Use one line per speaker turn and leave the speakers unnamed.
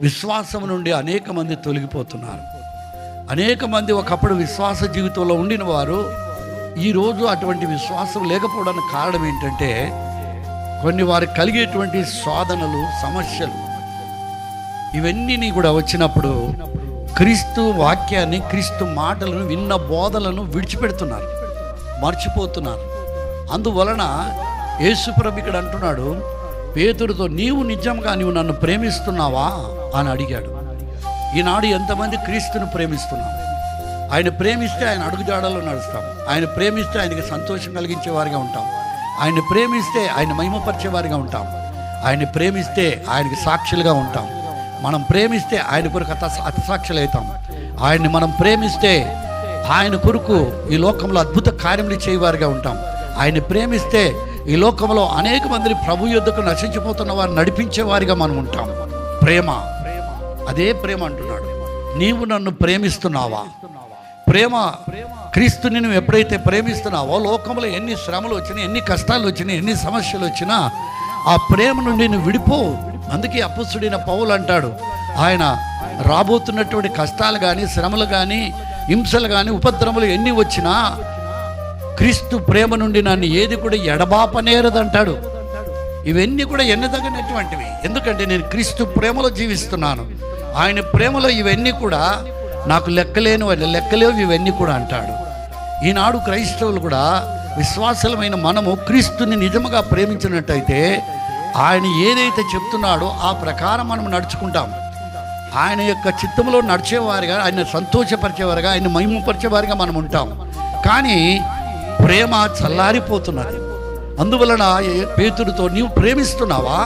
విశ్వాసం నుండి అనేక మంది తొలగిపోతున్నారు. అనేక మంది ఒకప్పుడు విశ్వాస జీవితంలో ఉండిన వారు ఈరోజు అటువంటి విశ్వాసం లేకపోవడానికి కారణం ఏంటంటే, కొన్ని వారికి కలిగేటువంటి శోధనలు, సమస్యలు, ఇవన్నీ కూడా వచ్చినప్పుడు క్రీస్తు వాక్యాన్ని, క్రీస్తు మాటలను, విన్న బోధలను విడిచిపెడుతున్నారు, మర్చిపోతున్నారు. అందువలన యేసుప్రభు ఇక్కడ అంటున్నాడు పేతురుతో, నీవు నిజంగా నన్ను ప్రేమిస్తున్నావా అని అడిగాడు. ఈనాడు ఎంతమంది క్రీస్తును ప్రేమిస్తున్నాం? ఆయన ప్రేమిస్తే ఆయన అడుగుజాడల్లో నడుస్తాం. ఆయన ప్రేమిస్తే ఆయనకి సంతోషం కలిగించే వారిగా ఉంటాం. ఆయన ప్రేమిస్తే ఆయన మహిమపరిచేవారిగా ఉంటాం. ఆయన ప్రేమిస్తే ఆయనకి సాక్షులుగా ఉంటాం. మనం ప్రేమిస్తే ఆయన కొరకు హతసాక్షులు అవుతాం. ఆయన్ని మనం ప్రేమిస్తే ఆయన కొరకు ఈ లోకంలో అద్భుత కార్యములు చేయవారిగా ఉంటాం. ఆయన ప్రేమిస్తే ఈ లోకంలో అనేక మందిని ప్రభు యొద్దకు నశించిపోతున్న వారు నడిపించేవారిగా మనం ఉంటాం. ప్రేమ, అదే ప్రేమ అంటున్నాడు. నీవు నన్ను ప్రేమిస్తున్నావా? ప్రేమ, క్రీస్తుని నువ్వు ఎప్పుడైతే ప్రేమిస్తున్నావో లోకంలో ఎన్ని శ్రమలు వచ్చినా, ఎన్ని కష్టాలు వచ్చినా, ఎన్ని సమస్యలు వచ్చినా ఆ ప్రేమ నుండి నువ్వు విడిపో. అందుకే అపొస్తలుడైన పౌలు అంటాడు, ఆయన రాబోతున్నటువంటి కష్టాలు కానీ, శ్రమలు కానీ, హింసలు కానీ, ఉపద్రవములు ఎన్ని వచ్చినా క్రీస్తు ప్రేమ నుండి నన్ను ఏది కూడా ఎడబాపనేరదంటాడు. ఇవన్నీ కూడా ఎన్నదగినటువంటివి. ఎందుకంటే నేను క్రీస్తు ప్రేమలో జీవిస్తున్నాను. ఆయన ప్రేమలో ఇవన్నీ కూడా నాకు లెక్కలేవు ఇవన్నీ కూడా అంటాడు. ఈనాడు క్రైస్తవులు కూడా, విశ్వాసులమైన మనము క్రీస్తుని నిజముగా ప్రేమించినట్టయితే ఆయన ఏదైతే చెప్తున్నాడో ఆ ప్రకారం మనం నడుచుకుంటాం. ఆయన యొక్క చిత్తంలో నడిచేవారిగా, ఆయన సంతోషపరిచేవారిగా, ఆయన మహిమపరిచేవారిగా మనం ఉంటాం. కానీ ప్రేమ చల్లారిపోతున్నది. అందువలన పేతురుతో, నీవు ప్రేమిస్తున్నావా?